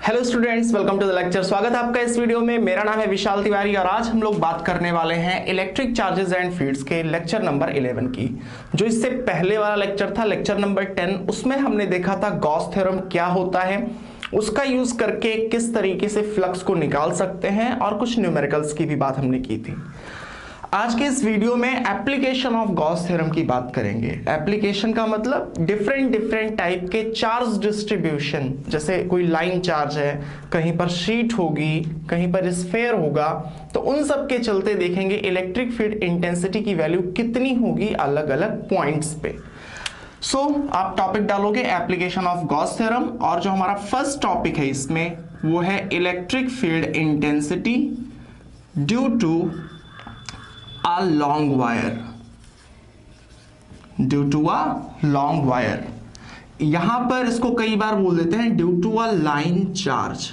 Hello students, welcome to the lecture. स्वागत है आपका इस वीडियो में। मेरा नाम है विशाल तिवारी और आज हम लोग बात करने वाले हैं इलेक्ट्रिक चार्जेस एंड फील्ड्स के लेक्चर नंबर 11 की। जो इससे पहले वाला लेक्चर था, लेक्चर नंबर 10, उसमें हमने देखा था गॉस थ्योरम क्या होता है, उसका यूज करके किस तरीके से फ्लक्स को निकाल सकते हैं और कुछ न्यूमेरिकल्स की भी बात हमने की थी। आज के इस वीडियो में एप्लीकेशन ऑफ गॉस थ्योरम की बात करेंगे। एप्लीकेशन का मतलब डिफरेंट टाइप के चार्ज डिस्ट्रीब्यूशन, जैसे कोई लाइन चार्ज है, कहीं पर शीट होगी, कहीं पर स्फेयर होगा, तो उन सब के चलते देखेंगे इलेक्ट्रिक फील्ड इंटेंसिटी की वैल्यू कितनी होगी अलग अलग पॉइंट्स पे। आप टॉपिक डालोगे एप्लीकेशन ऑफ गॉस थ्योरम और जो हमारा फर्स्ट टॉपिक है इसमें वो है electric field intensity due to a long wire, due to a long wire। यहां पर इसको कई बार बोल देते हैं due to a line charge.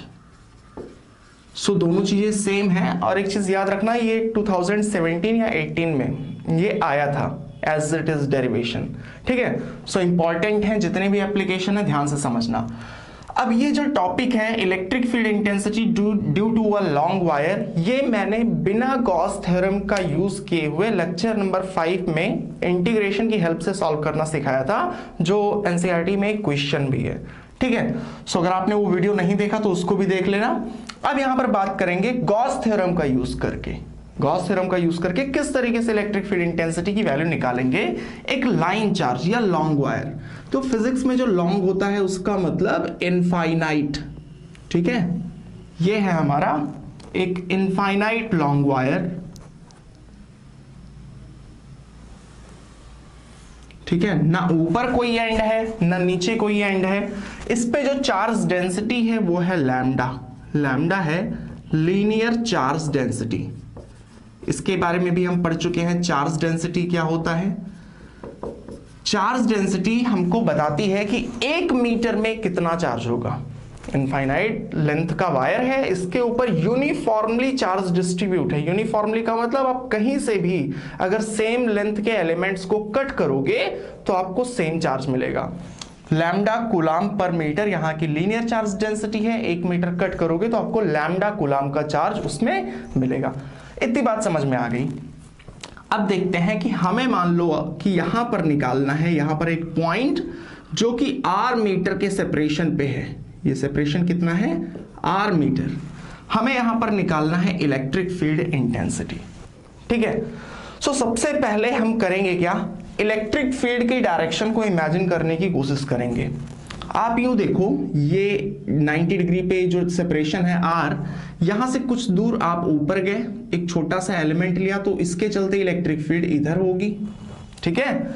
दोनों चीजें सेम हैं और एक चीज याद रखना, ये 2017 या 18 में ये आया था एज इट इज डेरिवेशन। ठीक है, इंपॉर्टेंट है, जितने भी एप्लीकेशन है ध्यान से समझना। अब ये जो टॉपिक है electric field intensity due to a long wire, ये मैंने बिना गॉस थ्योरम का यूज किए हुए लेक्चर नंबर 5 में इंटीग्रेशन की हेल्प से सॉल्व करना सिखाया था, जो एनसीईआरटी में एक क्वेश्चन भी है। ठीक है, अगर आपने वो वीडियो नहीं देखा तो उसको भी देख लेना। अब यहां पर बात करेंगे गॉस थ्योरम का यूज करके। गॉस थ्योरम का यूज करके किस तरीके से इलेक्ट्रिक फील्ड इंटेंसिटी की वैल्यू निकालेंगे एक लाइन चार्ज या लॉन्ग वायर। तो फिजिक्स में जो लॉन्ग होता है उसका मतलब इनफाइनाइट। ठीक है, ये है हमारा एक इनफाइनाइट लॉन्ग वायर। ठीक है, ना ऊपर कोई एंड है ना नीचे कोई एंड है। इस पे जो चार्ज डेंसिटी है वो है लैम्डा। लैम्डा है लीनियर चार्ज डेंसिटी। इसके बारे में भी हम पढ़ चुके हैं। चार्ज डेंसिटी क्या होता है? चार्ज डेंसिटी हमको बताती है कि 1 मीटर में कितना चार्ज होगा। इनफाइनाइट लेंथ का वायर है, इसके ऊपर यूनिफॉर्मली चार्ज डिस्ट्रीब्यूट है। यूनिफॉर्मली का मतलब आप कहीं से भी अगर सेम लेंथ के एलिमेंट्स को कट करोगे तो आपको सेम चार्ज मिलेगा। लैम्डा कूलाम पर मीटर यहाँ की लीनियर चार्ज डेंसिटी है। 1 मीटर कट करोगे तो आपको लैम्डा कूलाम का चार्ज उसमें मिलेगा। इतनी बात समझ में आ गई। अब देखते हैं कि हमें मान लो कि यहां पर निकालना है, यहां पर एक पॉइंट जो कि r मीटर के सेपरेशन पे है। ये सेपरेशन कितना है? r metre. हमें यहां पर निकालना है इलेक्ट्रिक फील्ड इंटेंसिटी। ठीक है, सबसे पहले हम करेंगे क्या, इलेक्ट्रिक फील्ड की डायरेक्शन को इमेजिन करने की कोशिश करेंगे। आप यूं देखो, ये 90 डिग्री पे जो सेपरेशन है r, यहां से कुछ दूर आप ऊपर गए, एक छोटा सा एलिमेंट लिया तो इसके चलते इलेक्ट्रिक फील्ड इधर होगी। ठीक है,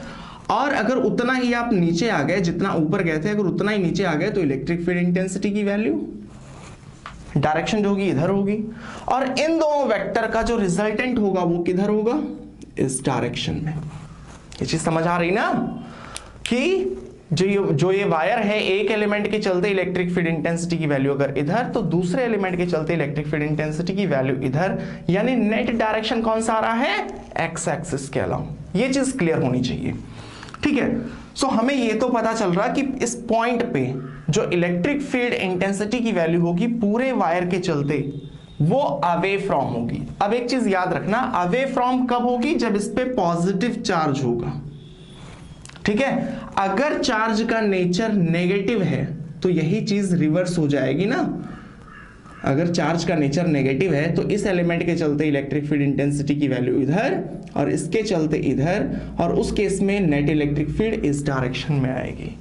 और अगर उतना ही आप नीचे आ गए, जितना ऊपर गए थे अगर उतना ही नीचे आ गए तो इलेक्ट्रिक फील्ड इंटेंसिटी की वैल्यू डायरेक्शन जो होगी इधर होगी। और इन दोनों वेक्टर का जो रिजल्टेंट होगा वो किधर होगा? इस डायरेक्शन में। ये चीज समझ आ रही ना कि जो ये वायर है, एक एलिमेंट के चलते इलेक्ट्रिक फील्ड इंटेंसिटी की वैल्यू अगर इधर, तो दूसरे एलिमेंट के चलते इलेक्ट्रिक फील्ड इंटेंसिटी की वैल्यू इधर, यानी नेट डायरेक्शन कौन सा आ रहा है? एक्स एक्सिस के अलावा। ये चीज क्लियर होनी चाहिए। ठीक है, हमें ये तो पता चल रहा कि इस पॉइंट पे जो इलेक्ट्रिक फील्ड इंटेंसिटी की वैल्यू होगी पूरे वायर के चलते वो अवे फ्रॉम होगी। अब एक चीज याद रखना, अवे फ्रॉम कब होगी? जब इस पे पॉजिटिव चार्ज होगा। ठीक है, अगर चार्ज का नेचर नेगेटिव है तो यही चीज रिवर्स हो जाएगी ना। अगर चार्ज का नेचर नेगेटिव है तो इस एलिमेंट के चलते इलेक्ट्रिक फील्ड इंटेंसिटी की वैल्यू इधर और इसके चलते इधर, और उस केस में नेट इलेक्ट्रिक फील्ड इस डायरेक्शन में आएगी।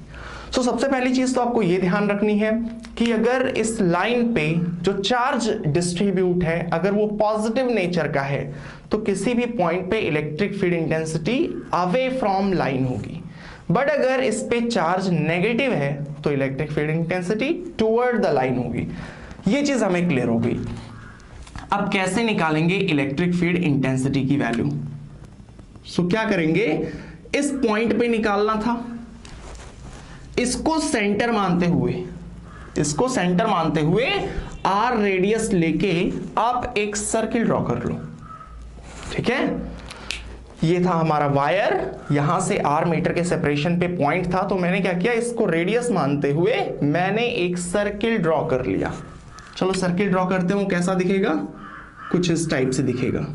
सबसे पहली चीज तो आपको यह ध्यान रखनी है कि अगर इस लाइन पे जो चार्ज डिस्ट्रीब्यूट है अगर वो पॉजिटिव नेचर का है तो किसी भी पॉइंट पे electric field intensity away from line होगी। बट अगर इस पे चार्ज नेगेटिव है तो electric field intensity toward the line होगी। ये चीज हमें क्लियर हो गई। अब कैसे निकालेंगे इलेक्ट्रिक फील्ड इंटेंसिटी की वैल्यू? क्या करेंगे, इस पॉइंट पे निकालना था। इसको सेंटर मानते हुए r रेडियस लेके आप एक सर्किल ड्रॉ कर लो। ठीक है, ये था हमारा वायर, यहां से आर मीटर के सेपरेशन पे पॉइंट था, तो मैंने क्या किया, इसको रेडियस मानते हुए मैंने एक सर्किल ड्रॉ कर लिया। चलो सर्किल ड्रॉ करते हैं, वो कैसा दिखेगा, कुछ इस टाइप से दिखेगा।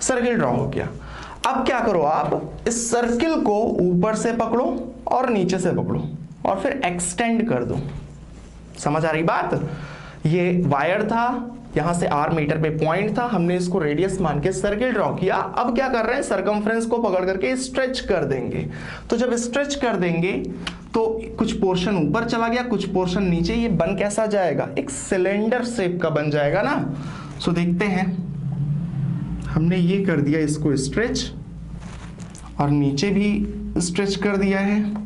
सर्किल ड्रॉ हो गया। अब क्या करो, आप इस सर्किल को ऊपर से पकड़ो और नीचे से पकड़ो और फिर एक्सटेंड कर दो। समझ आ रही बात? ये वायर था, यहां से आर मीटर पे पॉइंट था, हमने इसको रेडियस मान के सर्किल ड्रॉ किया। अब क्या कर रहे हैं, सरकमफ्रेंस को पकड़ करके स्ट्रेच कर देंगे। तो जब स्ट्रेच कर देंगे तो कुछ पोर्शन ऊपर चला गया, कुछ पोर्शन नीचे, ये बन कैसा जाएगा, एक सिलेंडर शेप का बन जाएगा ना। सो देखते हैं, हमने ये कर दिया इसको स्ट्रेच और नीचे भी स्ट्रेच कर दिया है।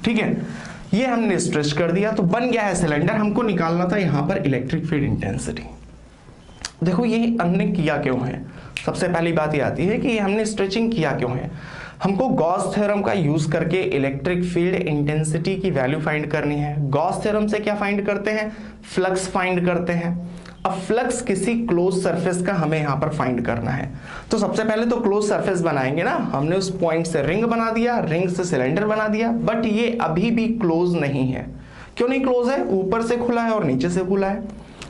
ठीक है, ये हमने स्ट्रेच कर दिया तो बन गया है सिलेंडर। हमको निकालना था यहां पर इलेक्ट्रिक फील्ड इंटेंसिटी। देखो ये हमने किया क्यों है, सबसे पहली बात ये आती है कि हमने स्ट्रेचिंग किया क्यों है। हमको गॉस थ्योरम का यूज करके इलेक्ट्रिक फील्ड इंटेंसिटी की वैल्यू फाइंड करनी है। गॉस थ्योरम से क्या फाइंड करते हैं, फ्लक्स फाइंड करते हैं। अब फ्लक्स किसी क्लोज सरफेस का हमें यहां पर फाइंड करना है, तो सबसे पहले तो क्लोज सरफेस बनाएंगे ना। हमने उस पॉइंट से रिंग बना दिया, रिंग से सिलेंडर बना दिया, बट ये अभी भी क्लोज नहीं है। क्यों नहीं क्लोज है, ऊपर से खुला है और नीचे से खुला है।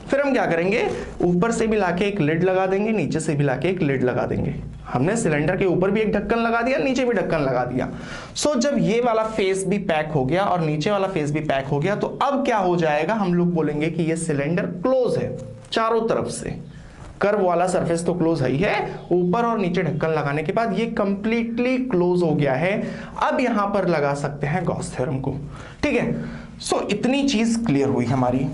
फिर हम क्या करेंगे, ऊपर से भी लाके एक लिड लगा देंगे, नीचे से भी लाके एक लिड लगा देंगे। हमने सिलेंडर के ऊपर भी एक ढक्कन लगा दिया, नीचे भी ढक्कन लगा दिया। सो जब ये वाला फेस भी पैक हो गया और नीचे वाला फेस भी पैक हो गया, तो अब क्या हो जाएगा, हम लोग बोलेंगे कि ये सिलेंडर क्लोज है चारों तरफ से। कर्व वाला सरफेस तो क्लोज ही है, ऊपर और नीचे ढक्कन लगाने के बाद ये कंप्लीटली क्लोज हो गया है। अब यहां पर लगा सकते हैं गॉस थ्योरम को। ठीक है, सो इतनी चीज क्लियर हुई हमारी।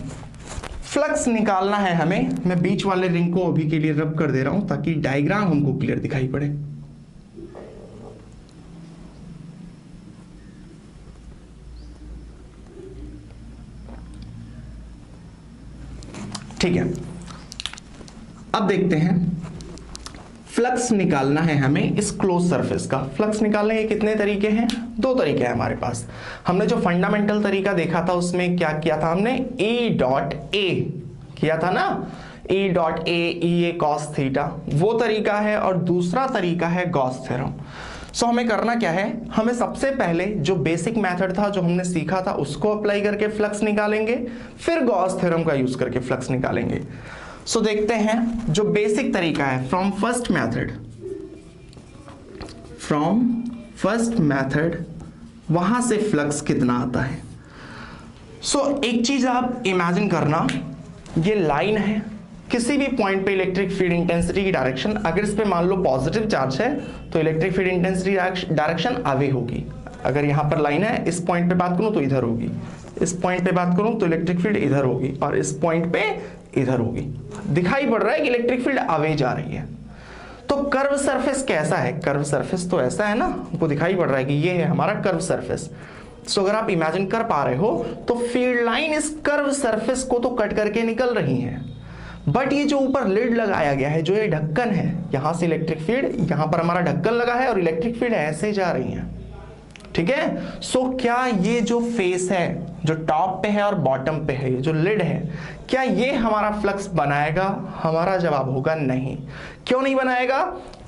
फ्लक्स निकालना है हमें। मैं बीच वाले रिंग को अभी के लिए रब कर दे रहा हूं ताकि डायग्राम हमको क्लियर दिखाई पड़े। ठीक है, अब देखते हैं, फ्लक्स निकालना है हमें इस क्लोज सरफेस का। फ्लक्स निकालने के कितने तरीके हैं, दो तरीके हैं हमारे पास। हमने जो फंडामेंटल तरीका देखा था उसमें क्या किया था, हमने E डॉट ए किया था ना, E dot A cos theta, वो तरीका है। और दूसरा तरीका है गॉस थ्योरम। सो हमें करना क्या है, हमें सबसे पहले जो बेसिक मेथड था जो हमने सीखा था उसको अप्लाई करके फ्लक्स निकालेंगे, फिर गॉस थ्योरम का यूज करके फ्लक्स निकालेंगे। सो देखते हैं, जो बेसिक तरीका है, फ्रॉम फर्स्ट मेथड, वहां से फ्लक्स कितना आता है। सो एक चीज आप इमेजिन करना, ये लाइन है, किसी भी पॉइंट पे इलेक्ट्रिक फील्ड इंटेंसिटी की डायरेक्शन, अगर इस पे मान लो पॉजिटिव चार्ज है तो electric field intensity direction away होगी। अगर यहां पर लाइन है, इस पॉइंट पे बात करूं तो इधर होगी, इस पॉइंट पे बात करूं तो इलेक्ट्रिक फील्ड इधर होगी, और इस पॉइंट पे इधर होगी। दिखाई पड़ रहा है कि इलेक्ट्रिक फील्ड अवे जा रही है। तो कर्व सरफेस कैसा है, कर्व सरफेस तो ऐसा है ना, हमको दिखाई पड़ रहा है कि ये है हमारा कर्व सरफेस। सो अगर आप इमेजिन कर पा रहे हो तो फील्ड लाइन इस कर्व सरफेस को तो कट करके निकल रही है, बट ये जो ऊपर लिड लगाया गया है, जो ये ढक्कन है, यहां से इलेक्ट्रिक फील्ड, यहां पर हमारा ढक्कन लगा है और इलेक्ट्रिक फील्ड ऐसे जा रही है। ठीक है, सो क्या ये जो फेस है, जो टॉप पे है और बॉटम पे है, ये जो लिड है, क्या ये हमारा फ्लक्स बनाएगा? हमारा जवाब होगा नहीं। क्यों नहीं बनाएगा?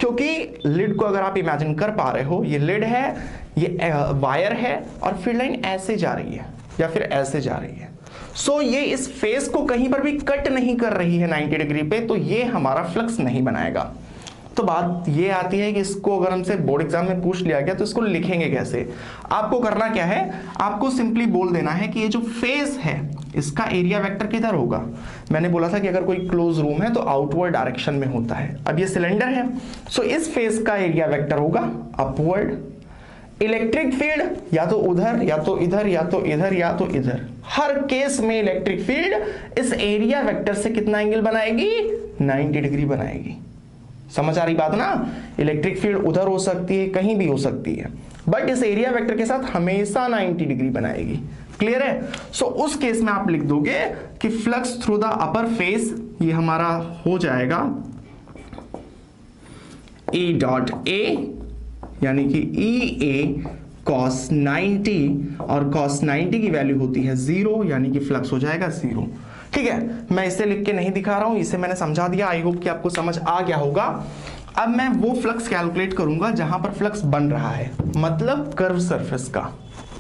क्योंकि लिड को अगर आप इमेजिन कर पा रहे हो, ये लिड है, ये वायर है और फील्ड लाइन ऐसे जा रही है या फिर ऐसे जा रही है। सो ये इस फेस को कहीं पर भी कट नहीं कर रही है 90 डिग्री पे, तो ये हमारा फ्लक्स नहीं बनाएगा। तो बात ये आती है कि इसको अगर हमसे बोर्ड एग्जाम में पूछ लिया गया तो इसको लिखेंगे कैसे। आपको करना क्या है, आपको सिंपली बोल देना है कि ये जो फेस है इसका एरिया वेक्टर किधर होगा। मैंने बोला था कि अगर कोई क्लोज रूम है तो आउटवर्ड डायरेक्शन में होता है। अब ये सिलेंडर है, सो इस फेस का एरिया वेक्टर होगा अपवर्ड। इलेक्ट्रिक फील्ड या तो उधर या तो इधर या तो इधर या तो इधर, हर केस में इलेक्ट्रिक फील्ड इस एरिया वेक्टर से कितना एंगल बनाएगी, 90 डिग्री बनाएगी। समझ आ रही बात ना, इलेक्ट्रिक फील्ड उधर हो सकती है, कहीं भी हो सकती है, बट इस एरिया वेक्टर के साथ हमेशा 90 डिग्री बनाएगी। क्लियर है? सो उस केस में आप लिख दोगे कि flux through the upper face, ये हमारा हो जाएगा E डॉट ए, यानी कि ई ए कॉस 90, और कॉस 90 की वैल्यू होती है 0, यानी कि फ्लक्स हो जाएगा 0। ठीक है, मैं इसे लिख के नहीं दिखा रहा हूं, इसे मैंने समझा दिया। आई होप कि आपको समझ आ गया होगा। अब मैं वो फ्लक्स कैलकुलेट करूंगा जहां पर फ्लक्स बन रहा है, मतलब कर्व सरफेस का।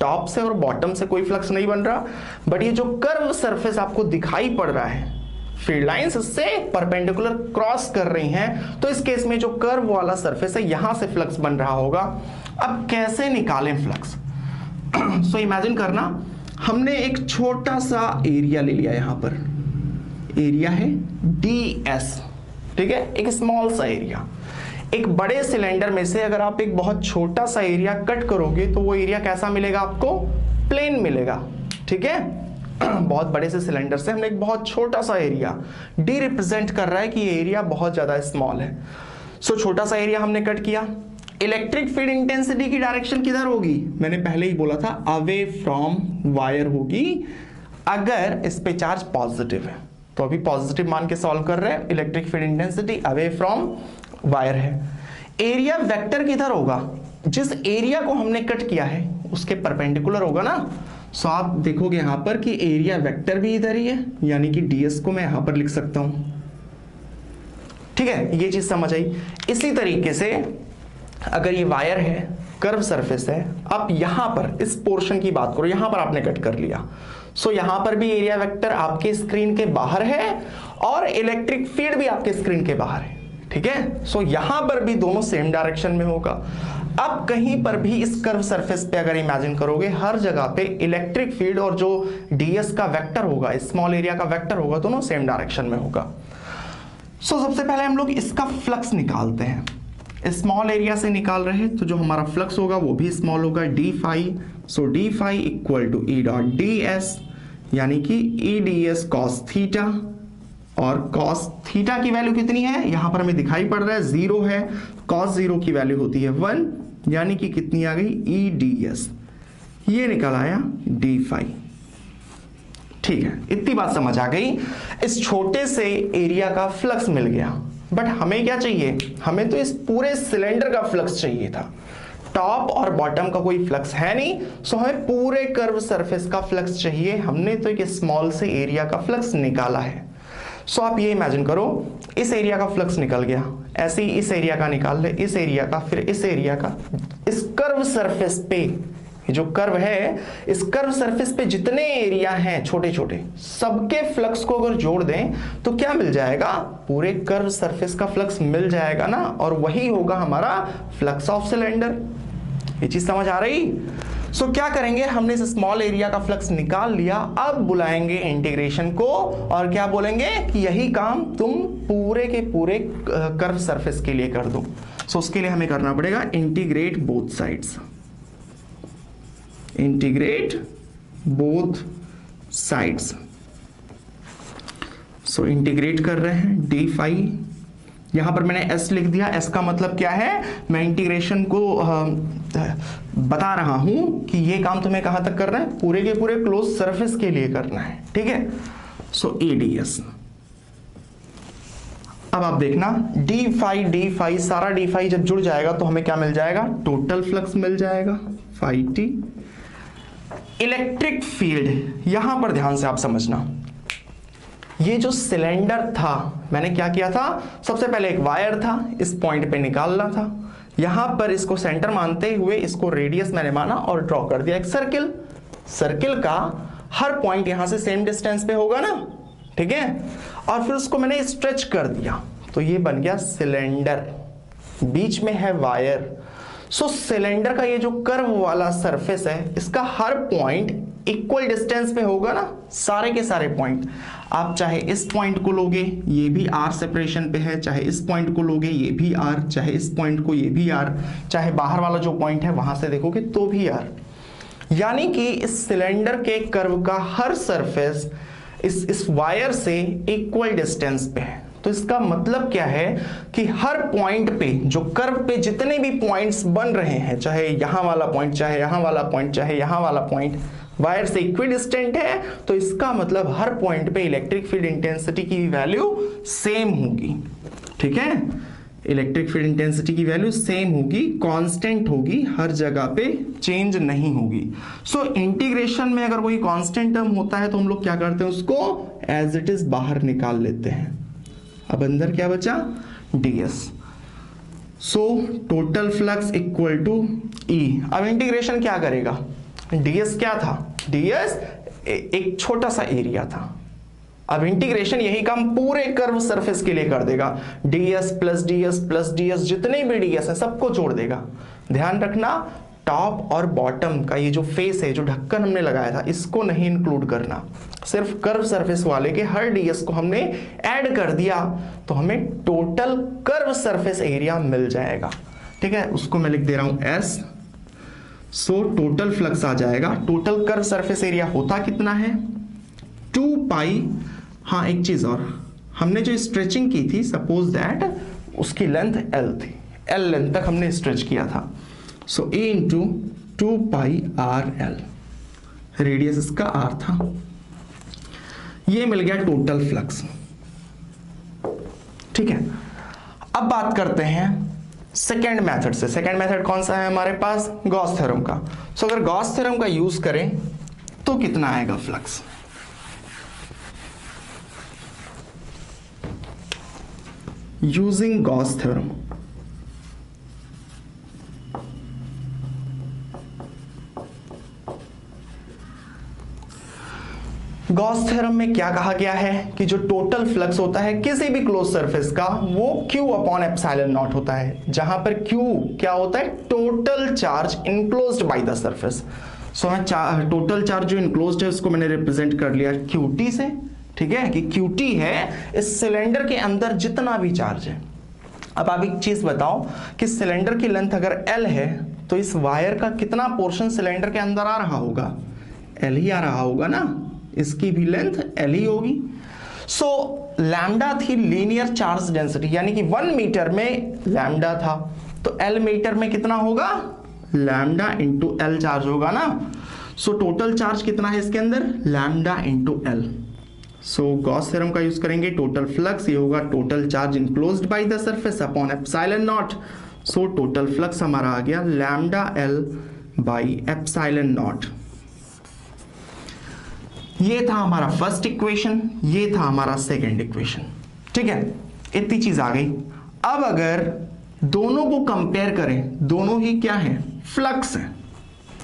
टॉप से और बॉटम से कोई फ्लक्स नहीं बन रहा, बट ये जो कर्व सरफेस आपको दिखाई पड़ रहा है, फील्ड लाइंस इससे परपेंडिकुलर क्रॉस कर रही हैं, तो इस केस में जो कर्व वाला सरफेस है यहां से फ्लक्स बन रहा होगा। अब कैसे निकालें फ्लक्स? सो इमेजिन करना, हमने एक छोटा सा एरिया ले लिया, यहां पर एरिया है ds, ठीक है, एक स्मॉल सा एरिया। एक बड़े सिलेंडर में से अगर आप एक बहुत छोटा सा एरिया कट करोगे तो वो एरिया कैसा मिलेगा आपको? प्लेन मिलेगा। ठीक है, बहुत बड़े से सिलेंडर से हमने एक बहुत छोटा सा एरिया, डी रिप्रेजेंट कर रहा है कि ये एरिया बहुत ज्यादा स्मॉल है। सो छोटा सा एरिया हमने कट किया। इलेक्ट्रिक फील्ड इंटेंसिटी की डायरेक्शन किधर होगी? मैंने पहले ही बोला था, अवे फ्रॉम वायर होगी अगर इस पे चार्ज पॉजिटिव है। तो अभी पॉजिटिव मान के सॉल्व कर रहे हैं, electric field intensity away from wire है। एरिया वेक्टर किधर होगा? जिस एरिया को हमने कट किया है उसके परपेंडिकुलर होगा ना। सो आप देखोगे यहां पर कि एरिया वेक्टर भी इधर ही है, यानी कि ds को मैं यहां पर लिख सकता हूं। ठीक है, ये चीज समझ आई। इसी तरीके से अगर ये वायर है, कर्व सरफेस है, आप यहां पर इस पोर्शन की बात करो, यहां पर आपने कट कर लिया। सो यहां पर भी एरिया वेक्टर आपके स्क्रीन के बाहर है और इलेक्ट्रिक फील्ड भी आपके स्क्रीन के बाहर है। ठीक है, सो यहां पर भी दोनों सेम डायरेक्शन में होगा। अब कहीं पर भी इस कर्व सरफेस पे अगर इमेजिन करोगे, हर जगह पे इलेक्ट्रिक फील्ड और जो ds का वेक्टर होगा, स्मॉल एरिया का वेक्टर होगा, दोनों सेम डायरेक्शन में होगा। सो सबसे पहले हम लोग इसका फ्लक्स निकालते हैं। स्मॉल एरिया से निकाल रहे हैं तो जो हमारा फ्लक्स होगा वो भी स्मॉल होगा, d phi. So d phi equal to E dot d s, यानी कि E d s cos theta, और कॉस थीटा की वैल्यू कितनी है? यहां पर हमें दिखाई पड़ रहा है 0 है, कॉस 0 की वैल्यू होती है 1, यानी कि कितनी आ गई? ई डी एस, ये निकल आया डी फाई। ठीक है, इतनी बात समझ आ गई। इस छोटे से एरिया का फ्लक्स मिल गया, बट हमें क्या चाहिए? हमें तो इस पूरे सिलेंडर का फ्लक्स चाहिए था। टॉप और बॉटम का कोई फ्लक्स है नहीं, सो हमें पूरे कर्व सरफेस का फ्लक्स चाहिए। हमने तो एक स्मॉल से एरिया का फ्लक्स निकाला है। सो आप ये इमेजिन करो, इस एरिया का फ्लक्स निकल गया, ऐसे ही इस एरिया का निकाल ले, इस एरिया का, फिर इस एरिया का। इस कर्व सरफेस पे, जो कर्व है, इस कर्व सरफेस पे जितने एरिया हैं छोटे छोटे, सबके फ्लक्स को अगर जोड़ दें तो क्या मिल जाएगा? पूरे कर्व सरफेस का फ्लक्स मिल जाएगा ना, और वही होगा हमारा फ्लक्स ऑफ सिलेंडर। ये चीज समझ आ रही? सो क्या करेंगे, हमने इस स्मॉल एरिया का फ्लक्स निकाल लिया। अब बुलाएंगे इंटीग्रेशन को और क्या बोलेंगे कि यही काम तुम पूरे के पूरे कर्व सरफेस के लिए कर दो। सो उसके लिए हमें करना पड़ेगा integrate both sides, integrate both sides. So integrate कर रहे हैं, डी फाई, यहां पर मैंने s लिख दिया। s का मतलब क्या है? मैं इंटीग्रेशन को बता रहा हूं कि ये काम तुम्हें कहां तक करना है? पूरे के पूरे क्लोज सरफेस के लिए करना है। ठीक है, सो ds। अब आप देखना, डी फाई सारा डी फाई जब जुड़ जाएगा तो हमें क्या मिल जाएगा? टोटल फ्लक्स मिल जाएगा फाई टी। इलेक्ट्रिक फील्ड, यहां पर ध्यान से आप समझना, ये जो सिलेंडर था, मैंने क्या किया था? सबसे पहले एक वायर था, इस पॉइंट पे निकालना था। यहां पर इसको सेंटर मानते हुए इसको रेडियस मैंने माना और ड्रॉ कर दिया एक सर्किल। सर्किल का हर पॉइंट यहां से सेम डिस्टेंस पे होगा ना, ठीक है, और फिर उसको मैंने स्ट्रेच कर दिया तो ये बन गया सिलेंडर, बीच में है वायर। सो सिलेंडर का ये जो कर्व वाला सरफेस है, इसका हर पॉइंट इक्वल डिस्टेंस पे होगा ना, सारे के सारे पॉइंट। आप चाहे इस पॉइंट को लोगे, ये भी r सेपरेशन पे है, चाहे इस पॉइंट को लोगे, ये भी r, चाहे इस पॉइंट को, ये भी r, चाहे बाहर वाला जो पॉइंट है वहां से देखोगे तो भी r। यानी कि इस सिलेंडर के कर्व का हर सरफेस इस वायर से इक्वल डिस्टेंस पे है। तो इसका मतलब क्या है कि हर पॉइंट पे, जो कर्व पे जितने भी पॉइंट्स बन रहे हैं, चाहे यहां वाला पॉइंट, चाहे यहां वाला पॉइंट, चाहे यहां वाला पॉइंट वायर से इक्विडिस्टेंट है, तो इसका मतलब हर पॉइंट पे इलेक्ट्रिक फील्ड इंटेंसिटी की वैल्यू सेम होगी। ठीक है, इलेक्ट्रिक फील्ड इंटेंसिटी की वैल्यू सेम होगी, कांस्टेंट होगी, हर जगह पे चेंज नहीं होगी। सो इंटीग्रेशन में अगर कोई कांस्टेंट टर्म होता है तो हम लोग क्या करते हैं, उसको एज इट इज बाहर निकाल लेते हैं। अब अंदर क्या बचा, ds। So total flux equal to E। अब इंटीग्रेशन क्या करेगा, ds क्या था, ds एक छोटा सा एरिया था। अब इंटीग्रेशन यही काम पूरे कर्व सरफेस के लिए कर देगा, ds plus ds plus ds, जितने भी ds है सबको जोड़ देगा। ध्यान रखना, टॉप और बॉटम का ये जो फेस है, जो ढक्कन हमने लगाया था, इसको नहीं इंक्लूड करना, सिर्फ कर्व सरफेस वाले के हर ds को हमने ऐड कर दिया तो हमें टोटल कर्व सरफेस एरिया मिल जाएगा। ठीक है, उसको मैं लिख दे रहा हूं s। सो टोटल फ्लक्स आ जाएगा, टोटल कर्व सरफेस एरिया होता कितना है, 2 पाई। हाँ, एक चीज और, हमने जो स्ट्रेचिंग की थी, सपोज दैट उसकी लेंथ L थी, L लेंथ तक हमने स्ट्रेच किया था। सो A into 2 pi RL, radius इसका R था। ये मिल गया टोटल फ्लक्स। ठीक है, अब बात करते हैं सेकेंड मेथड से। सेकेंड मेथड कौन सा है हमारे पास, गॉस थ्योरम का। सो अगर गॉस थ्योरम का यूज करें तो कितना आएगा flux, using Gauss theorem. Gauss theorem में क्या कहा गया है कि जो टोटल फ्लक्स होता है किसी भी क्लोज सरफेस का, वो Q अपॉन एप्सिलॉन नॉट होता है, जहां पर Q क्या होता है, total charge enclosed by the surface. So मैं टोटल चार्ज जो इनक्लोज्ड है उसको मैंने रिप्रेजेंट कर लिया QT से। ठीक है, कि QT है इस सिलेंडर के अंदर जितना भी चार्ज है। अब आप एक चीज बताओ कि सिलेंडर की लेंथ अगर L है तो इस वायर का कितना पोर्शन सिलेंडर के अंदर आ रहा होगा, L ही आ रहा होगा ना, इसकी भी लेंथ L ही होगी। सो लैम्डा थी लीनियर चार्ज डेंसिटी, यानी कि 1 मीटर में लैम्डा था, तो L मीटर में कितना होगा, लैम्डा इंटू L चार्ज होगा ना। सो टोटल चार्ज कितना है इसके अंदर, लैम्डा इंटू L। सो गॉस थ्योरम का यूज करेंगे, टोटल फ्लक्स ये होगा total charge enclosed by the surface upon epsilon naught. So total flux हमारा आ गया lambda L by epsilon naught. ये था हमारा फर्स्ट इक्वेशन, ये था हमारा सेकंड इक्वेशन। ठीक है, इतनी चीज आ गई। अब अगर दोनों को कंपेयर करें, दोनों ही क्या है, फ्लक्स है,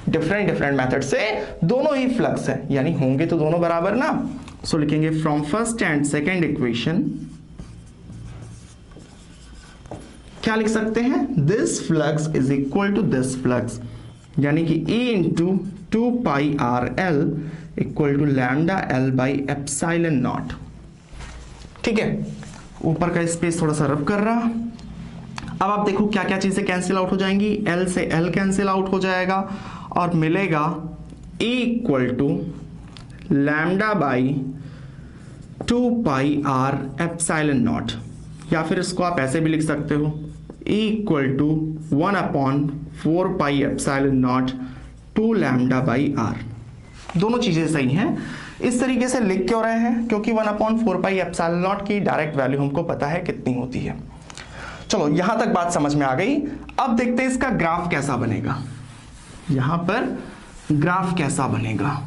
डिफरेंट मेथड से दोनों ही फ्लक्स है, यानी होंगे तो दोनों बराबर ना। सो लिखेंगे from first and second equation क्या लिख सकते हैं, this flux is equal to this flux, यानी कि E into 2 pi RL equal to lambda L by epsilon naught. ठीक है, ऊपर का स्पेस थोड़ा सा रब कर रहा। अब आप देखो क्या क्या चीजें कैंसिल आउट हो जाएंगी, L से L कैंसिल आउट हो जाएगा और मिलेगा E equal to lambda by 2 pi R epsilon naught, या फिर इसको आप ऐसे भी लिख सकते हो, E equal to 1/4 pi epsilon naught 2 lambda by R। दोनों चीजें सही हैं। इस तरीके से लिख क्यों रहे हैं, क्योंकि 1/4 पाई एप्सिलॉन नॉट की डायरेक्ट वैल्यू हमको पता है कितनी होती है। चलो यहां तक बात समझ में आ गई। अब देखते हैं इसका ग्राफ कैसा बनेगा, यहां पर ग्राफ कैसा बनेगा।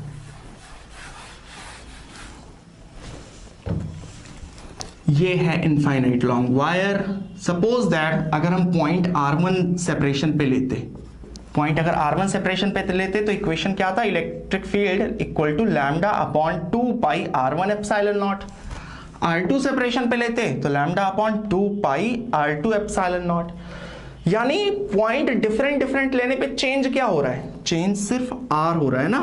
ये है infinite long wire. Suppose that अगर हम पॉइंट R1 सेपरेशन पे लेते, पॉइंट अगर R1 सेपरेशन पे लेते तो इक्वेशन क्या था, electric field equal to lambda upon 2 pi R1 epsilon naught. R2 separation पे लेते तो lambda upon 2 pi R2 epsilon naught. यानी पॉइंट डिफरेंट लेने पे चेंज क्या हो रहा है, चेंज सिर्फ R हो रहा है ना।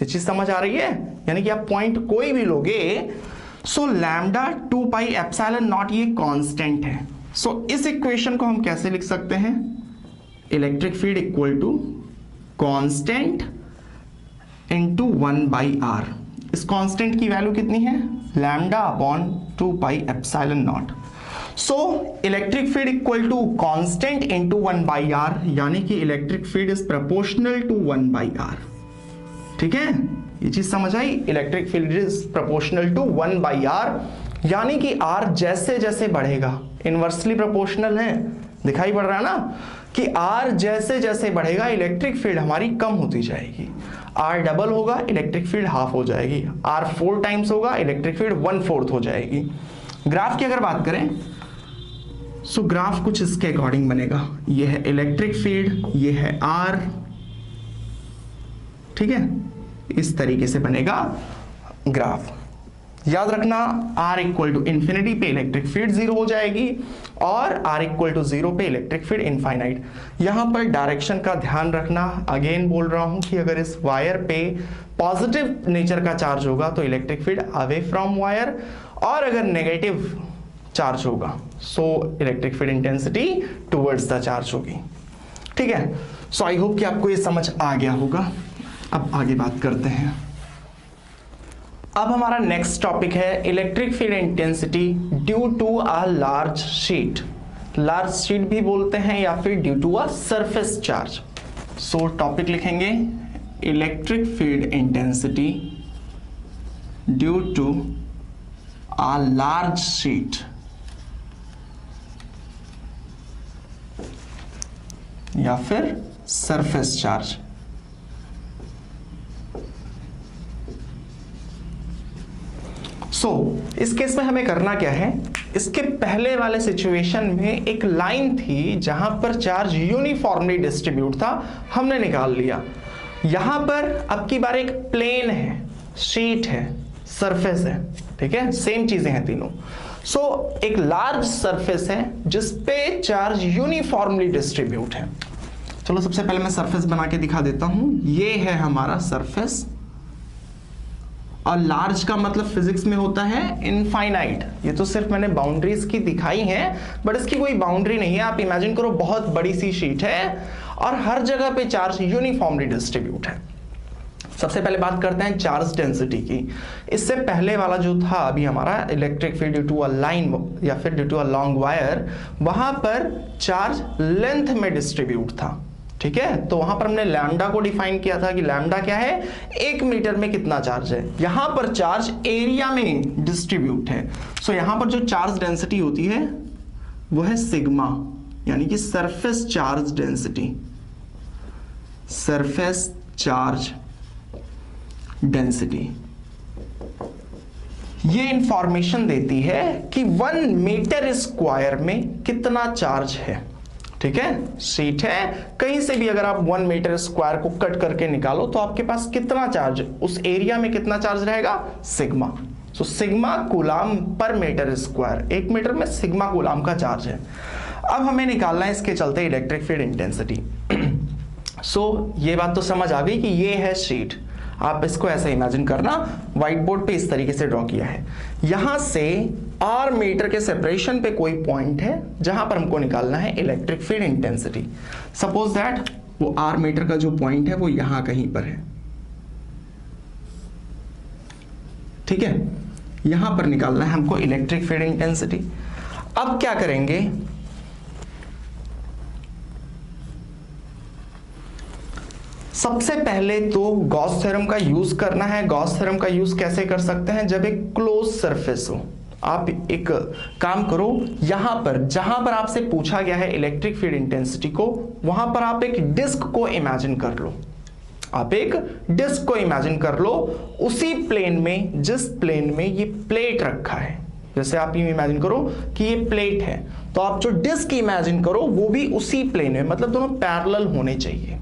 ये चीज समझ आ रही है, यानी कि आप पॉइंट कोई भी लोगे, सो लैम्डा 2 पाई एप्सिलॉन नॉट ये कांस्टेंट है। सो इस इक्वेशन को हम कैसे लिख सकते हैं, electric field equal to constant into 1/r। इस कांस्टेंट की वैल्यू कितनी है, lambda upon 2 pi epsilon naught. So electric field equal to constant into 1 by r, यानी कि electric field is proportional to 1 by r. ठीक है, ये चीज समझ आई। Electric field is proportional to 1 by r, यानी कि आर जैसे जैसे बढ़ेगा, इनवर्सली प्रोपोर्शनल है, दिखाई पड़ रहा है ना कि आर जैसे जैसे बढ़ेगा इलेक्ट्रिक फील्ड हमारी कम होती जाएगी। आर डबल होगा, इलेक्ट्रिक फील्ड हाफ हो जाएगी। आर 4 टाइम्स होगा, इलेक्ट्रिक फील्ड 1/4 हो जाएगी। ग्राफ की अगर बात करें, सो ग्राफ कुछ इसके अकॉर्डिंग बनेगा। ये है इलेक्ट्रिक फील्ड, ये है आर, ठीक है, इस तरीके से बनेगा ग्राफ। याद रखना, R इक्वल टू इन्फिनिटी पे इलेक्ट्रिक फील्ड 0 हो जाएगी और R इक्वल टू 0 पे इलेक्ट्रिक फील्ड इनफाइनाइट। यहां पर डायरेक्शन का ध्यान रखना। अगेन बोल रहा हूं कि अगर इस वायर पे पॉजिटिव नेचर का चार्ज होगा तो electric field away from wire, और अगर नेगेटिव चार्ज होगा सो electric field intensity towards the charge होगी। ठीक है, सो आई होप कि आपको ये समझ आ गया होगा। अब आगे बात करते हैं। अब हमारा नेक्स्ट टॉपिक है electric field intensity due to a large sheet. Large sheet भी बोलते हैं या फिर due to a surface charge. So topic लिखेंगे electric field intensity due to a large sheet या फिर सरफेस चार्ज। इस केस में हमें करना क्या है, इसके पहले वाले सिचुएशन में एक लाइन थी जहां पर चार्ज यूनिफॉर्मली डिस्ट्रीब्यूट था, हमने निकाल लिया। यहां पर अब की बार एक प्लेन है, शीट है, सरफेस है, ठीक है, सेम चीजें हैं तीनों। एक लार्ज सरफेस है जिसपे चार्ज यूनिफॉर्मली डिस्ट्रीब्यूट है। चलो सबसे पहले मैं सरफेस बना के दिखा देता हूं। ये है हमारा सरफेस, और लार्ज का मतलब फिजिक्स में होता है इनफाइनाइट। ये तो सिर्फ मैंने बाउंड्रीज की दिखाई हैं, बट इसकी कोई बाउंड्री नहीं है। आप इमेजिन करो बहुत बड़ी सी शीट है और हर जगह पे चार्ज यूनिफॉर्मली डिस्ट्रीब्यूट है। सबसे पहले बात करते हैं चार्ज डेंसिटी की। इससे पहले वाला जो था अभी हमारा electric field due to a line या फिर due to a long wire, वहां पर चार्ज लेंथ में डिस्ट्रीब्यूट था। ठीक है, तो वहां पर हमने लैम्डा को डिफाइन किया था कि लैम्डा क्या है, 1 मीटर में कितना चार्ज है। यहां पर चार्ज एरिया में डिस्ट्रीब्यूट है। यहां पर जो चार्ज डेंसिटी होती है वो है सिग्मा, यानी कि surface charge density. Surface charge density ये इंफॉर्मेशन देती है कि 1 मीटर स्क्वायर में कितना चार्ज है। ठीक है, शीट है, कहीं से भी अगर आप 1 मीटर स्क्वायर को कट करके निकालो तो आपके पास कितना चार्ज, उस एरिया में कितना चार्ज रहेगा, सिग्मा। सिग्मा कूलाम पर मीटर स्क्वायर, 1 मीटर में सिग्मा कूलाम का चार्ज है। अब हमें निकालना है इसके चलते इलेक्ट्रिक फील्ड इंटेंसिटी। ये बात तो समझ आ गई कि ये है शीट। आप इसको ऐसे इमेजिन करना, व्हाइट बोर्ड पे इस तरीके से ड्रॉ किया है। यहां से आर मीटर के सेपरेशन पे कोई पॉइंट है जहां पर हमको निकालना है electric field intensity. Suppose that वो आर मीटर का जो पॉइंट है वो यहां कहीं पर है। ठीक है, यहां पर निकालना है हमको इलेक्ट्रिक फील्ड इंटेंसिटी। अब क्या करेंगे, सबसे पहले तो गॉस थ्योरम का यूज करना है। गॉस थ्योरम का यूज कैसे कर सकते हैं, जब एक क्लोज सरफेस हो। आप एक काम करो, यहां पर जहां पर आपसे पूछा गया है इलेक्ट्रिक फील्ड इंटेंसिटी को, वहां पर आप एक डिस्क को इमेजिन कर लो। आप एक डिस्क को इमेजिन कर लो उसी प्लेन में जिस प्लेन में ये प्लेट रखा है। जैसे आप ये इमेजिन करो कि ये प्लेट है, तो आप जो डिस्क इमेजिन करो वो भी उसी प्लेन में, मतलब दोनों पैरेलल होने चाहिए।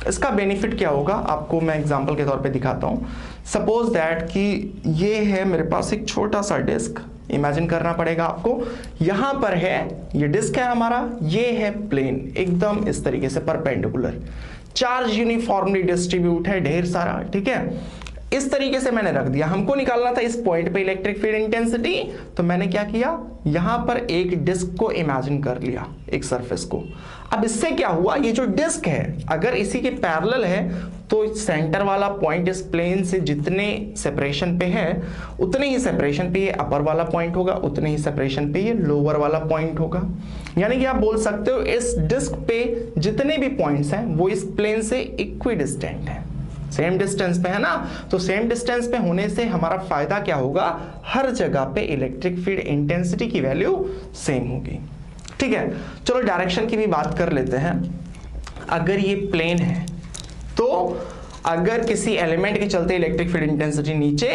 इसका बेनिफिट क्या होगा आपको मैं एग्जांपल के तौर पे दिखाता हूं। सपोज दैट कि ये है मेरे पास एक छोटा सा डिस्क, इमेजिन करना पड़ेगा आपको। यहां पर है, ये डिस्क है हमारा, ये है प्लेन, एकदम इस तरीके से परपेंडिकुलर। चार्ज यूनिफॉर्मली डिस्ट्रीब्यूट है, ढेर सारा। ठीक है, इस तरीके से मैंने रख दिया। हमको निकालना था इस पॉइंट पे इलेक्ट्रिक फील्ड इंटेंसिटी, तो मैंने क्या किया, यहां पर एक डिस्क को इमेजिन कर लिया, एक सरफेस को। अब इससे क्या हुआ, ये जो डिस्क है अगर इसी के पैरेलल है तो सेंटर वाला पॉइंट इस प्लेन से जितने सेपरेशन पे है उतने ही सेपरेशन पे ये अपर वाला पॉइंट होगा, उतने ही सेपरेशन पे ये लोअर वाला पॉइंट होगा। यानी कि आप बोल सकते हो इस डिस्क पे जितने भी पॉइंट्स हैं वो इस प्लेन से इक्विडिस्टेंट है, सेम डिस्टेंस पे है ना। तो सेम डिस्टेंस पे होने से हमारा फायदा क्या होगा, हर जगह पे इलेक्ट्रिक फील्ड इंटेंसिटी की वैल्यू सेम होगी। ठीक है, चलो डायरेक्शन की भी बात कर लेते हैं। अगर ये प्लेन है तो अगर किसी एलिमेंट के चलते इलेक्ट्रिक फील्ड इंटेंसिटी नीचे,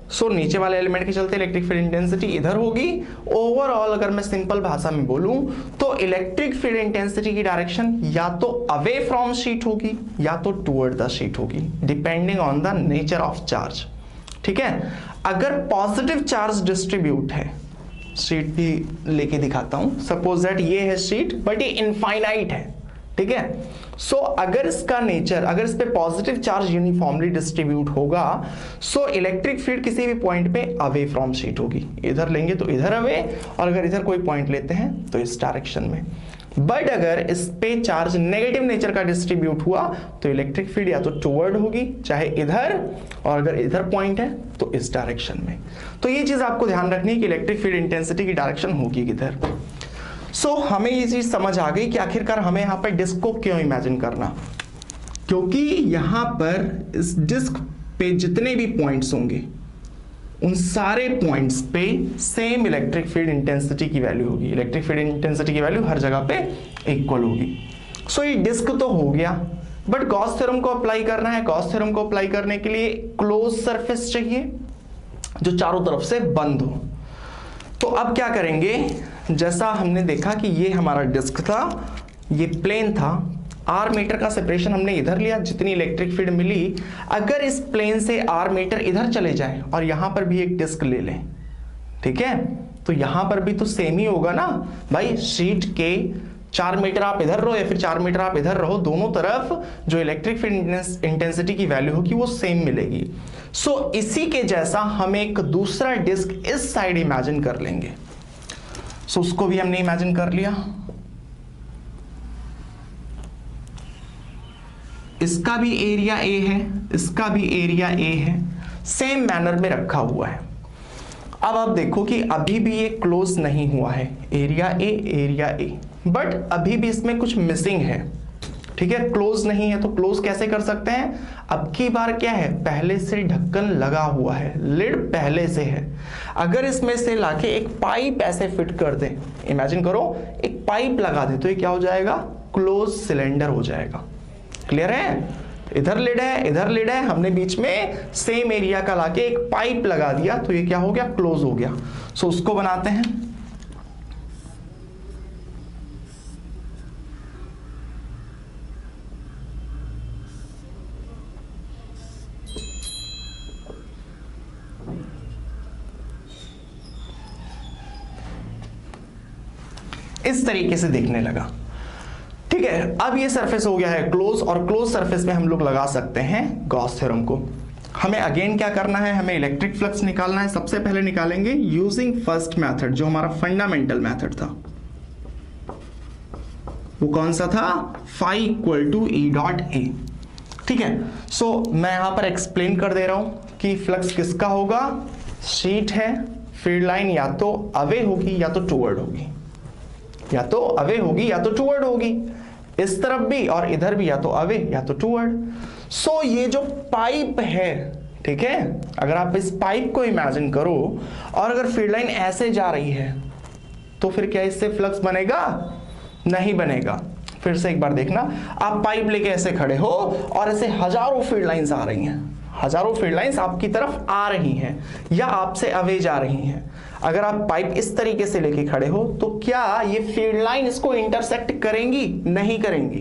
सो नीचे वाले एलिमेंट के चलते इलेक्ट्रिक फील्ड इंटेंसिटी इधर होगी। ओवरऑल अगर मैं सिंपल भाषा में बोलूं तो इलेक्ट्रिक फील्ड इंटेंसिटी की डायरेक्शन या तो अवे फ्रॉम शीट होगी या तो टुवर्ड द शीट होगी, depending on the nature of charge. ठीक है, अगर पॉजिटिव चार्ज डिस्ट्रीब्यूट है, शीट भी लेके दिखाता हूं, सपोज दैट ये है शीट बट ये इनफाइनाइट है। ठीक है, सो अगर इसका नेचर, अगर इस पे पॉजिटिव चार्ज यूनिफॉर्मली डिस्ट्रीब्यूट होगा, सो इलेक्ट्रिक फील्ड किसी भी पॉइंट पे अवे फ्रॉम शीट होगी। इधर लेंगे तो इधर अवे, और अगर इधर कोई पॉइंट लेते हैं तो इस डायरेक्शन में। बट अगर इस पे चार्ज नेगेटिव नेचर का डिस्ट्रीब्यूट हुआ तो इलेक्ट्रिक फील्ड या तो टुवर्ड होगी, चाहे इधर, और अगर इधर पॉइंट है तो इस डायरेक्शन में। तो ये चीज आपको ध्यान रखनी है कि इलेक्ट्रिक फील्ड इंटेंसिटी की डायरेक्शन होगी किधर। सो हमें ये चीज समझ आ गई कि आखिरकार हमें यहां पर डिस्क को क्यों इमेजिन करना, क्योंकि यहां पर इस डिस्क पे जितने भी पॉइंट्स होंगे उन सारे पॉइंट्स पे सेम इलेक्ट्रिक फील्ड इंटेंसिटी की वैल्यू होगी। इलेक्ट्रिक फील्ड इंटेंसिटी की वैल्यू हर जगह पे इक्वल होगी। सो ये डिस्क तो हो गया, बट गॉस थ्योरम को अप्लाई करना है। गॉस थ्योरम को अप्लाई करने के लिए क्लोज सरफेस चाहिए जो चारों तरफ से बंद हो। तो अब क्या करेंगे, जैसा हमने देखा कि ये हमारा डिस्क था, ये प्लेन था, आर मीटर का सेपरेशन हमने इधर लिया, जितनी इलेक्ट्रिक फील्ड मिली, अगर इस प्लेन से आर मीटर इधर चले जाए और यहां पर भी एक डिस्क ले लें, ठीक है, तो यहां पर भी तो सेम ही होगा ना भाई। शीट के 4 मीटर आप इधर रहो या फिर 4 मीटर आप इधर रहो, दोनों तरफ जो इलेक्ट्रिक फील्ड इंटेंसिटी की वैल्यू होगी वो सेम मिलेगी। सो इसी के जैसा हम एक दूसरा डिस्क इस साइड इमेजिन कर लेंगे। सो उसको भी हमने इमेजिन कर लिया। इसका भी एरिया ए है, इसका भी एरिया ए है, सेम मैनर में रखा हुआ है। अब आप देखो कि अभी भी ये क्लोज नहीं हुआ है, एरिया ए, बट अभी भी इसमें कुछ मिसिंग है। ठीक है, क्लोज नहीं है, तो क्लोज कैसे कर सकते हैं। अब की बार क्या है, पहले से ढक्कन लगा हुआ है, लिड पहले से है। अगर इसमें से लाके एक पाइप ऐसे फिट कर दें, इमेजिन करो एक पाइप लगा दे, तो ये क्या हो जाएगा, क्लोज सिलेंडर हो जाएगा। क्लियर है, इधर लिड है, इधर लिड है, हमने बीच में सेम एरिया का लाके एक पाइप लगा दिया, तो ये क्या हो गया, क्लोज हो गया। सो उसको बनाते हैं। इस तरीके से देखने लगा। ठीक है, अब ये सरफेस हो गया है क्लोज, और क्लोज सरफेस पे हम लोग लगा सकते हैं गॉस थ्योरम को। हमें अगेन क्या करना है, हमें इलेक्ट्रिक फ्लक्स निकालना है। सबसे पहले निकालेंगे यूजिंग फर्स्ट मेथड, जो हमारा फंडामेंटल मेथड था। वो कौन सा था, phi equal to E dot A. ठीक है, सो मैं यहां पर एक्सप्लेन कर दे रहा हूं कि फ्लक्स किसका होगा, शीट है, फील्ड लाइन या तो अवे होगी या तो टुवर्ड होगी, या तो अवे होगी या तो टुवर्ड होगी, इस तरफ भी और इधर भी या तो अवे या तो टुवर्ड। सो ये जो पाइप है, ठीक है, अगर आप इस पाइप को इमेजिन करो और अगर फील्ड लाइन ऐसे जा रही है तो फिर क्या इससे फ्लक्स बनेगा, नहीं बनेगा। फिर से एक बार देखना, आप पाइप लेके ऐसे खड़े हो और ऐसे हजारों फील्ड लाइंस आ रही हैं, हजारों फील्ड लाइंस आपकी तरफ आ रही हैं या आपसे अवे जा रही हैं। अगर आप पाइप इस तरीके से लेके खड़े हो तो क्या ये फील्ड लाइन इसको इंटरसेक्ट करेंगी, नहीं करेंगी।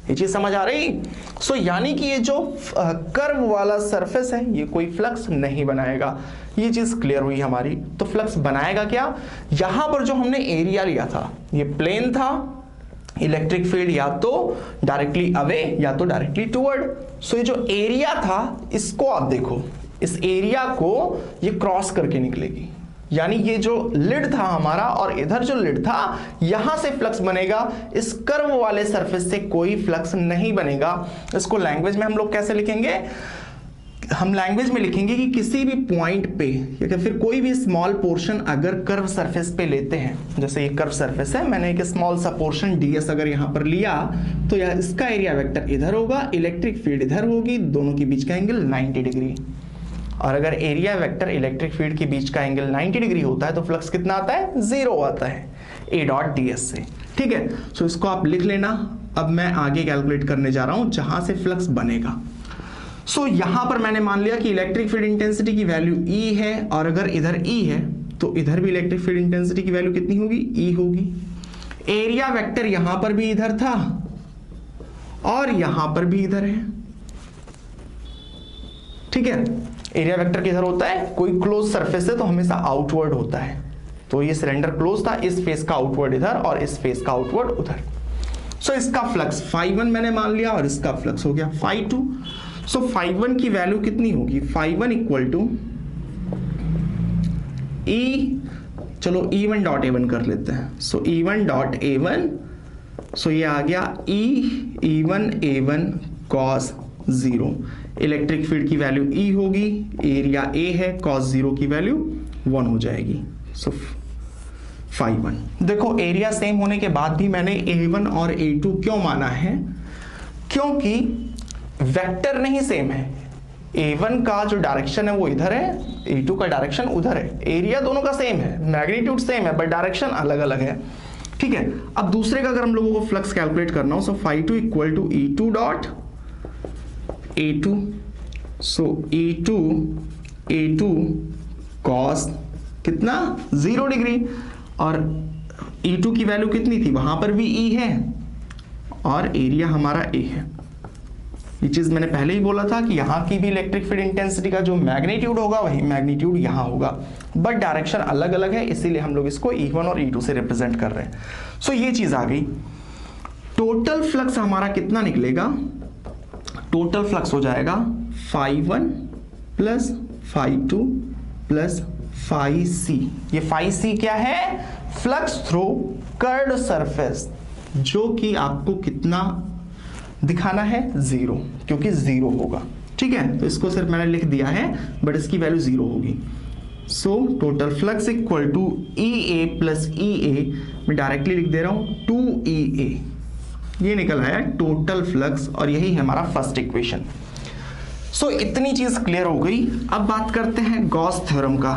ये चीज समझ आ रही। सो यानी कि ये जो कर्व वाला सरफेस है ये कोई फ्लक्स नहीं बनाएगा। ये चीज क्लियर हुई हमारी। तो फ्लक्स बनाएगा क्या, यहां पर जो हमने एरिया लिया था, ये प्लेन था, इलेक्ट्रिक फील्ड या तो डायरेक्टली अवे या तो डायरेक्टली टुवर्ड। सो ये जो एरिया था इसको आप देखो, इस एरिया को ये क्रॉस करके निकलेगी, यानी ये जो लिड था हमारा और इधर जो लिड था, यहां से फ्लक्स बनेगा, इस कर्व वाले सरफेस से कोई फ्लक्स नहीं बनेगा। इसको लैंग्वेज में हम लोग कैसे लिखेंगे? हम लैंग्वेज में लिखेंगे कि किसी भी पॉइंट पे या फिर कोई भी स्मॉल पोर्शन अगर कर्व सरफेस पे लेते हैं, जैसे ये कर्व सरफेस है, मैंने एक स्मॉल सा पोर्शन ds अगर यहां पर लिया तो यह इसका एरिया वेक्टर इधर होगा, इलेक्ट्रिक फील्ड इधर होगी, दोनों के बीच का एंगल 90 डिग्री। और अगर एरिया वेक्टर इलेक्ट्रिक फील्ड के बीच का एंगल 90 डिग्री होता है तो फ्लक्स कितना आता है? 0 आता है A डॉट ds से। ठीक है, सो इसको आप लिख लेना। अब मैं आगे कैलकुलेट करने जा रहा हूं जहां से फ्लक्स बनेगा। सो यहां पर मैंने मान लिया कि इलेक्ट्रिक फील्ड इंटेंसिटी की वैल्यू E है, और अगर इधर E है तो इधर भी इलेक्ट्रिक फील्ड इंटेंसिटी की वैल्यू कितनी होगी? E होगी। एरिया वेक्टर यहां पर भी इधर था और यहां पर भी इधर है। ठीक है, एरिया वेक्टर किधर होता है? कोई क्लोज सरफेस है तो हमेशा आउटवर्ड होता है, तो ये सिलेंडर क्लोज था, इस फेस का आउटवर्ड इधर और इस फेस का आउटवर्ड उधर। सो इसका फ्लक्स φ1 मैंने मान लिया और इसका फ्लक्स हो गया φ2। सो φ1 की वैल्यू कितनी होगी? φ1 इक्वल टू E, चलो E1 डॉट A1 कर लेते हैं। सो E1 डॉट A1, सो ये आ गया E1 A1 cos 0। Electric field की वैल्यू E होगी, एरिया A है, cos 0 की वैल्यू 1 हो जाएगी। सो φ1। देखो एरिया सेम होने के बाद भी मैंने A1 और A2 क्यों माना है? क्योंकि वेक्टर नहीं सेम है। A1 का जो डायरेक्शन है वो इधर है, A2 का डायरेक्शन उधर है। एरिया दोनों का सेम है, मैग्नीट्यूड सेम है, बट डायरेक्शन अलग अलग है। ठीक है, अब दूसरे का अगर हम लोगों को फ्लक्स कैलकुलेट करना हो, so φ2 equal to E2 dot A2। So A2 cos कितना? 0 डिग्री। और E2 की वैल्यू कितनी थी? वहां पर भी E है और एरिया हमारा A है। ये चीज मैंने पहले ही बोला था कि यहां की भी इलेक्ट्रिक फील्ड इंटेंसिटी का जो मैग्नीट्यूड होगा वही मैग्नीट्यूड यहां होगा, बट डायरेक्शन अलग अलग है, इसीलिए हम लोग इसको E1 और E2 से रिप्रेजेंट कर रहे हैं। सो ये चीज आ गई। टोटल फ्लक्स हमारा कितना निकलेगा? टोटल फ्लक्स हो जाएगा φ1 प्लस φ2 प्लस φc। ये φc क्या है? फ्लक्स थ्रू कर्व्ड सरफेस, जो कि आपको कितना दिखाना है? 0, क्योंकि 0 होगा। ठीक है, तो इसको सिर्फ मैंने लिख दिया है, बट इसकी वैल्यू 0 होगी। So total flux equal to EA plus EA, मैं डायरेक्टली लिख दे रहा हूं 2EA। ये निकल आया टोटल फ्लक्स, और यही है हमारा फर्स्ट इक्वेशन। सो इतनी चीज क्लियर हो गई। अब बात करते हैं गॉस थ्योरम का,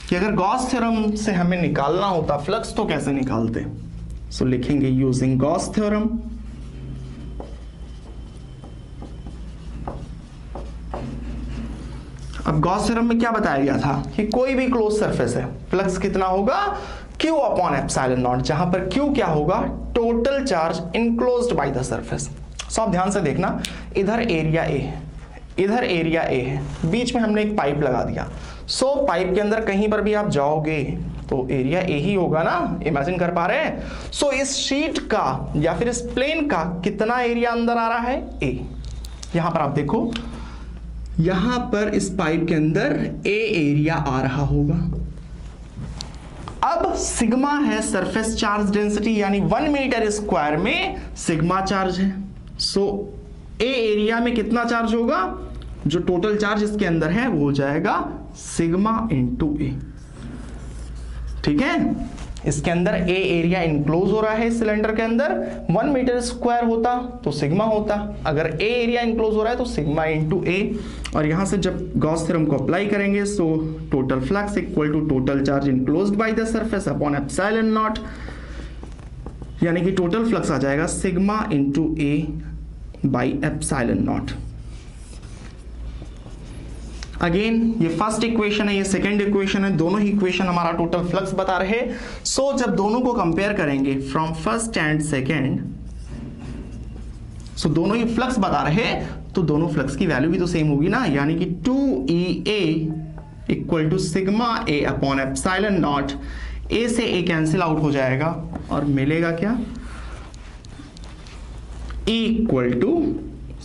कि अगर गॉस थ्योरम से हमें निकालना होता फ्लक्स तो कैसे निकालते। सो लिखेंगे यूजिंग गॉस थ्योरम। अब गॉस थ्योरम में क्या बताया गया था कि कोई भी क्लोज सरफेस है, फ्लक्स कितना होगा? Q अपॉन एप्सिलॉन नॉट, जहां पर Q क्या होगा? Total charge enclosed by the surface. So आप ध्यान से देखना, इधर एरिया A है, इधर एरिया A है, बीच में हमने एक पाइप लगा दिया। सो पाइप के अंदर कहीं पर भी आप जाओगे तो एरिया A ही होगा ना, इमेजिन कर पा रहे हैं। सो इस शीट का या फिर इस प्लेन का कितना एरिया अंदर आ रहा है? A। यहां पर आप देखो, यहां पर इस पाइप के अंदर A एरिया आ रहा होगा। अब सिग्मा है सरफेस चार्ज डेंसिटी, यानी 1 मीटर स्क्वायर में सिग्मा चार्ज है। सो A एरिया में कितना चार्ज होगा? जो टोटल चार्ज इसके अंदर है वो हो जाएगा सिग्मा इंटू A। ठीक है, इसके अंदर A एरिया इनक्लोज हो रहा है सिलेंडर के अंदर, 1 मीटर स्क्वायर होता तो सिग्मा होता, अगर A एरिया इनक्लोज हो रहा है तो सिग्मा इंटू A। और यहां से जब गॉस थ्योरम को अप्लाई करेंगे, so total flux equal to total charge enclosed by the surface upon epsilon naught, यानी कि टोटल फ्लक्स आ जाएगा sigma into A by epsilon naught. Again ये फर्स्ट इक्वेशन है, ये सेकंड इक्वेशन है, दोनों ही इक्वेशन हमारा टोटल फ्लक्स बता रहे। सो जब दोनों को कंपेयर करेंगे from first and second, so दोनों ही फ्लक्स बता रहे, तो दोनों फ्लक्स की वैल्यू भी तो सेम होगी ना, यानी कि 2EA equal to sigma A upon epsilon naught. A से A कैंसिल आउट हो जाएगा और मिलेगा क्या? E equal to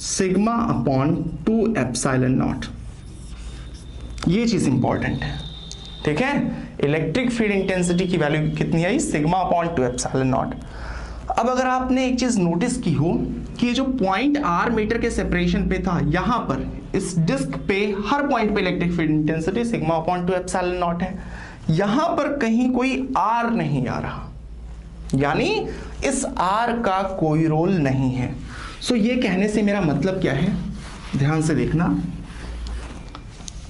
sigma upon 2 epsilon naught. ये चीज इंपॉर्टेंट है, ठीक है। इलेक्ट्रिक फील्ड इंटेंसिटी की वैल्यू कितनी आई, सिग्मा अपॉन 2 एप्सिलॉन नॉट। अब अगर आपने एक चीज नोटिस की हो कि जो पॉइंट आर मीटर के सेपरेशन पे था, यहां पर इस डिस्क पे हर पॉइंट पे electric field intensity sigma upon 2 epsilon not है, यहां पर कहीं कोई आर नहीं आ रहा, यानी इस आर का कोई रोल नहीं है। सो ये कहने से मेरा मतलब क्या है, ध्यान से देखना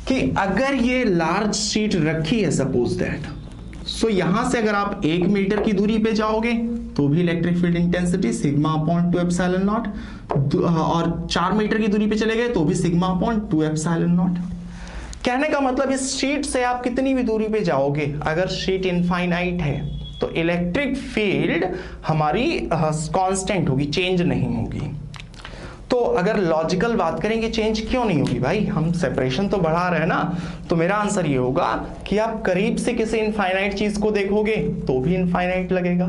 कि अगर ये लार्ज शीट रखी है सपोज दैट, सो यहां से अगर आप 1 मीटर की दूरी पे जाओगे तो भी electric field intensity sigma upon 2 epsilon naught, और 4 मीटर की दूरी पे चले गए तो भी सिग्मा अपॉन 2 एप्सिलॉन नॉट। कहने का मतलब इस शीट से आप कितनी भी दूरी पे जाओगे, अगर शीट इनफाइनाइट है तो इलेक्ट्रिक फील्ड हमारी कांस्टेंट होगी, चेंज नहीं होगी। तो अगर लॉजिकल बात करेंगे चेंज क्यों नहीं होगी भाई, हम सेपरेशन तो बढ़ा रहे हैं ना, तो मेरा आंसर ये होगा कि आप करीब से किसी इनफाइनाइट चीज को देखोगे तो भी इनफाइनाइट लगेगा,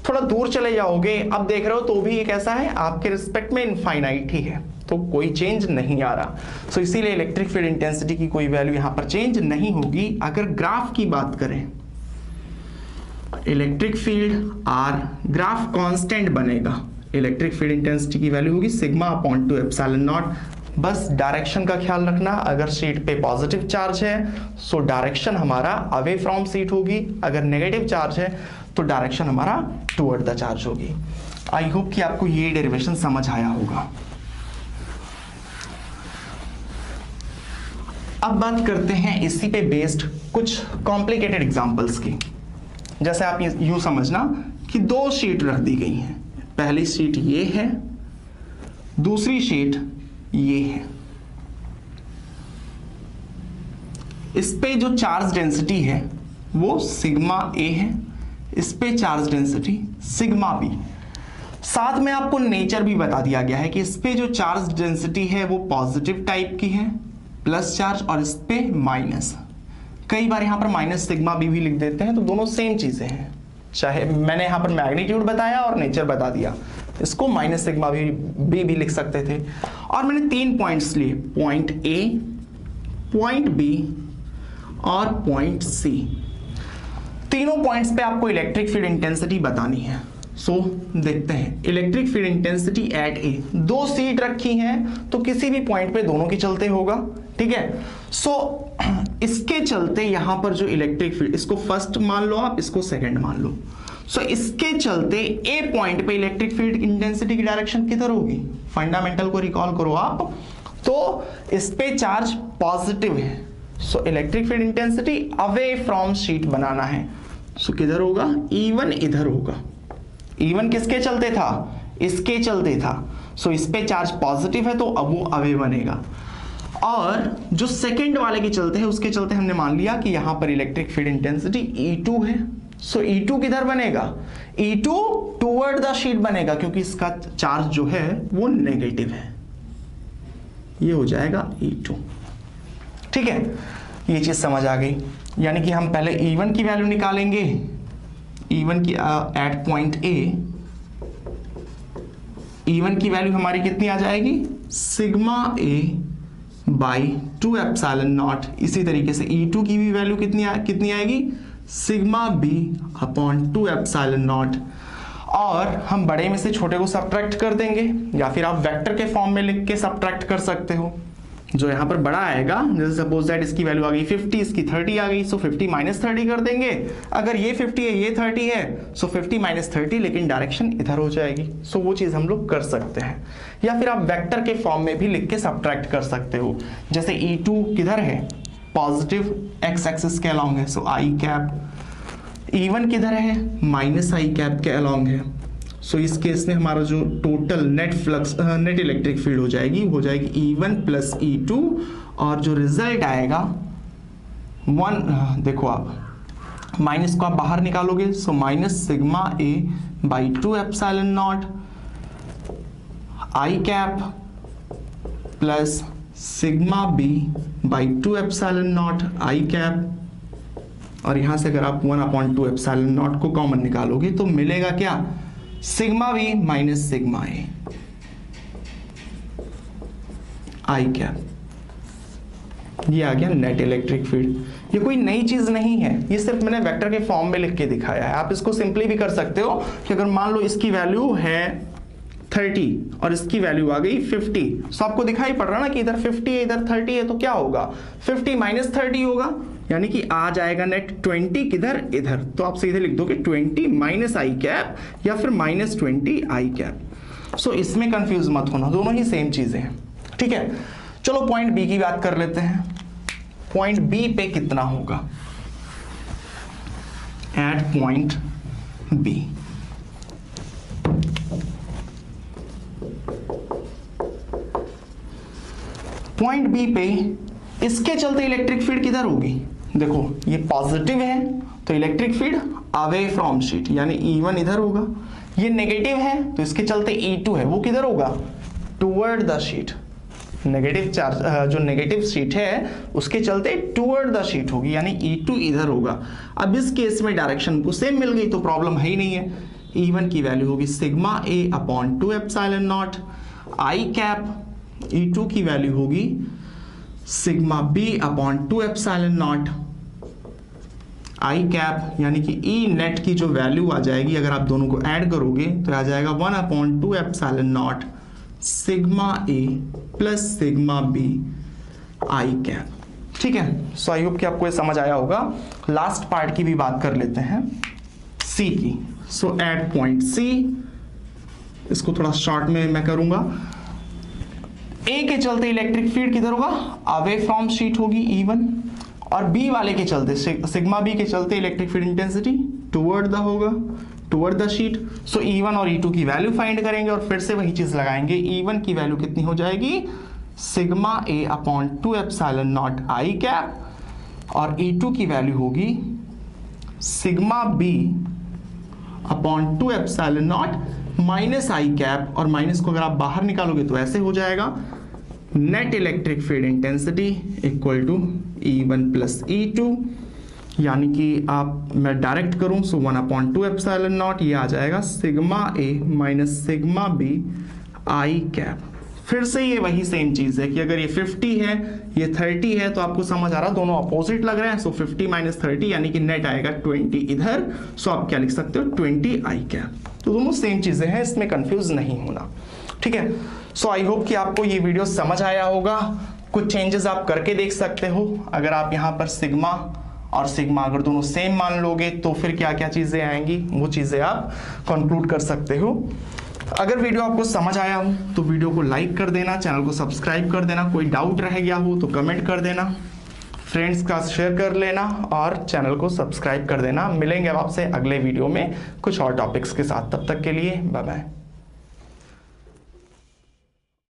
थोड़ा दूर चले जाओगे अब देख रहे हो तो भी ये कैसा है, आपके रिस्पेक्ट में इनफाइनाइट ही है, तो कोई चेंज नहीं आ रहा। सो इसीलिए इलेक्ट्रिक फील्ड इंटेंसिटी की कोई वैल्यू यहां पर चेंज नहीं होगी। अगर ग्राफ की बात करें, electric field r, graph constant बनेगा, इलेक्ट्रिक फील्ड इंटेंसिटी की वैल्यू होगी सिग्मा अपॉन 2 एप्सिलॉन नॉट। बस डायरेक्शन का ख्याल रखना, अगर शीट पे पॉजिटिव चार्ज है सो डायरेक्शन हमारा अवे फ्रॉम शीट होगी, अगर नेगेटिव चार्ज है तो डायरेक्शन हमारा टुवर्ड द चार्ज होगी। आई होप कि आपको ये डेरिवेशन समझ आया होगा। अब बात करते हैं इसी पे बेस्ड कुछ कॉम्प्लिकेटेड एग्जांपल्स की। जैसे आप यूं समझना कि 2 शीट रख दी गई हैं, पहली शीट ये है, दूसरी शीट ये है। इस पे जो चार्ज डेंसिटी है वो सिग्मा ए है, इस पे चार्ज डेंसिटी सिग्मा बी। साथ में आपको नेचर भी बता दिया गया है कि इस पे जो चार्ज डेंसिटी है वो पॉजिटिव टाइप की है, प्लस चार्ज, और इस पे माइनस। कई बार यहां पर माइनस सिग्मा बी भी लिख देते हैं, तो दोनों सेम चीजें हैं, चाहे मैंने यहां पर मैग्नीट्यूड बताया और नेचर बता दिया, इसको माइनस सिग्मा बी भी लिख सकते थे। और मैंने 3 पॉइंट्स लिए, पॉइंट ए, पॉइंट बी और पॉइंट सी। तीनों पॉइंट्स पे आपको इलेक्ट्रिक फील्ड इंटेंसिटी बतानी है। सो देखते हैं, electric field intensity at A, 2 seat रखी हैं तो किसी भी पॉइंट पे दोनों के चलते होगा, ठीक है। सो इसके चलते यहां पर जो इलेक्ट्रिक फील्ड, इसको फर्स्ट मान लो आप, इसको सेकंड मान लो। सो इसके चलते ए पॉइंट पे इलेक्ट्रिक फील्ड इंटेंसिटी की डायरेक्शन किधर होगी, फंडामेंटल को रिकॉल करो आप, तो इस पे चार्ज पॉजिटिव है, so electric field intensity away from sheet बनाना है। सो किधर होगा, इवन इधर होगा। इवन किसके चलते था, इसके चलते था, सो इस पे चार्ज पॉजिटिव है तो अब वो अवे बनेगा। और जो सेकंड वाले के चलते हैं उसके चलते हमने मान लिया कि यहां पर इलेक्ट्रिक फील्ड इंटेंसिटी E2 है, सो E2 किधर बनेगा, E2 टुवर्ड द शीट बनेगा, क्योंकि इसका चार्ज जो है वो नेगेटिव है, ये हो जाएगा E2, ठीक है। ये चीज समझ आ गई, यानी कि हम पहले E1 की वैल्यू निकालेंगे, E1 की एट पॉइंट ए, E1 की वैल्यू हमारी कितनी आ जाएगी, sigma A by 2 epsilon naught. इसी तरीके से E2 की भी वैल्यू कितनी आएगी, sigma B upon 2 epsilon naught. और हम बड़े में से छोटे को सब्ट्रैक्ट कर देंगे, या फिर आप वेक्टर के फॉर्म में लिख के सब्ट्रैक्ट कर सकते हो। जो यहां पर बड़ा आएगा, जैसे सपोज दैट इसकी वैल्यू आ गई 50, इसकी 30 आ गई, सो 50 माइनस 30 कर देंगे। अगर ये 50 है ये 30 है, सो 50 माइनस 30, लेकिन डायरेक्शन इधर हो जाएगी। सो वो चीज हम लोग कर सकते हैं, या फिर आप वेक्टर के फॉर्म में भी लिख के सब्ट्रैक्ट कर सकते हो। जैसे E2 किधर है, पॉजिटिव एक्स एक्सिस के अलॉन्ग है, सो आई कैप। E1 किधर है, माइनस आई कैप के अलॉन्ग है, सो इस केस में हमारा जो total net flux, net electric field हो जाएगी, वो हो जाएगी E1 प्लस E2, और जो रिजल्ट आएगा 1, देखो आप माइनस को आप बाहर निकालोगे, so minus sigma A by 2 epsilon naught i cap plus sigma B by 2 epsilon naught i cap. और यहां से अगर आप 1/2 एप्सिलॉन नॉट को कॉमन निकालोगे तो मिलेगा क्या, सिग्मा बी माइनस सिग्मा ए आई कैप। ये आ गया नेट इलेक्ट्रिक फील्ड। ये कोई नई चीज नहीं है, ये सिर्फ मैंने वेक्टर के फॉर्म में लिख के दिखाया है। आप इसको सिंपली भी कर सकते हो कि अगर मान लो इसकी वैल्यू है 30 और इसकी वैल्यू आ गई 50, तो आपको दिखाई पड़ रहा ना कि इधर 50 है इधर 30 है, तो क्या होगा 50 माइनस 30 होगा, यानी कि आ जाएगा नेट 20 किधर इधर। तो आप सीधे लिख दोगे 20 माइनस आई कैप या फिर माइनस 20 आई कैप। सो इसमें कंफ्यूज मत होना, दोनों ही सेम चीजें हैं, ठीक है। चलो पॉइंट बी की बात कर लेते हैं। पॉइंट बी पे कितना होगा at point B. Point B पे इसके चलते इलेक्ट्रिक फील्ड किधर होगी, देखो ये पॉजिटिव है तो electric field away from sheet यानी E1 इधर होगा, ये नेगेटिव है तो इसके चलते E2 है वो किधर होगा toward the sheet. Negative charge जो नेगेटिव शीट है उसके चलते टुवर्ड द शीट होगी यानी E2 इधर होगा। अब इस केस में डायरेक्शन को सेम मिल गई तो प्रॉब्लम है ही नहीं है। E1 की वैल्यू होगी sigma A upon 2 epsilon naught i cap, E2 की वैल्यू होगी sigma B upon 2 epsilon naught i cap, यानी कि E नेट की जो वैल्यू आ जाएगी अगर आप दोनों को ऐड करोगे तो आ जाएगा 1 upon 2 epsilon not sigma A plus sigma B I cap, ठीक है। सो आई होप कि आपको ये समझ आया होगा। लास्ट पार्ट की भी बात कर लेते हैं C की। सो एट पॉइंट C, इसको थोड़ा शॉर्ट में मैं करूंगा। A के चलते इलेक्ट्रिक फील्ड किधर होगा अवे फ्रॉम शीट होगी E1, और B वाले के चलते सिग्मा B के चलते electric field intensity toward the होगा toward the sheet. So E1 और E2 की वैल्यू फाइंड करेंगे और फिर से वही चीज लगाएंगे। E1 की वैल्यू कितनी हो जाएगी sigma A upon 2 epsilon naught i cap, और E2 की वैल्यू होगी sigma B upon 2 epsilon naught minus i cap, और माइनस को अगर आप बाहर निकालोगे तो ऐसे हो जाएगा net electric field intensity equal to E1 plus E2, यानी कि आप मैं डायरेक्ट करूं सो 1 अपॉन 2 एप्सिलॉन नॉट, ये आ जाएगा sigma A minus sigma B I cap. फिर से ये वही सेम चीज है कि अगर ये 50 है ये 30 है तो आपको समझ आ रहा दोनों अपोजिट लग रहे हैं। सो 50 माइनस 30 यानी कि नेट आएगा 20 इधर, सो आप क्या लिख सकते हो 20 आई कैप। तो दोनों सेम चीजें हैं, इसमें कंफ्यूज नहीं होना, ठीक है। सो आई होप कि आपको ये वीडियो समझ आया होगा। कुछ चेंजेस आप करके देख सकते हो। अगर आप यहाँ पर सिग्मा और सिग्मा अगर दोनों सेम मान लोगे तो फिर क्या क्या चीजें आएंगी वो चीजें आप कंक्लूड कर सकते हो। अगर वीडियो आपको समझ आया हो तो वीडियो को लाइक कर देना, चैनल को सब्सक्राइब कर देना, कोई डाउट रह गया हो तो कमेंट कर देना, फ्रेंड्स का शेयर कर लेना और चैनल को सब्सक्राइब कर देना। मिलेंगे अब आपसे अगले वीडियो में कुछ और टॉपिक्स के साथ, तब तक के लिए बाय बाय।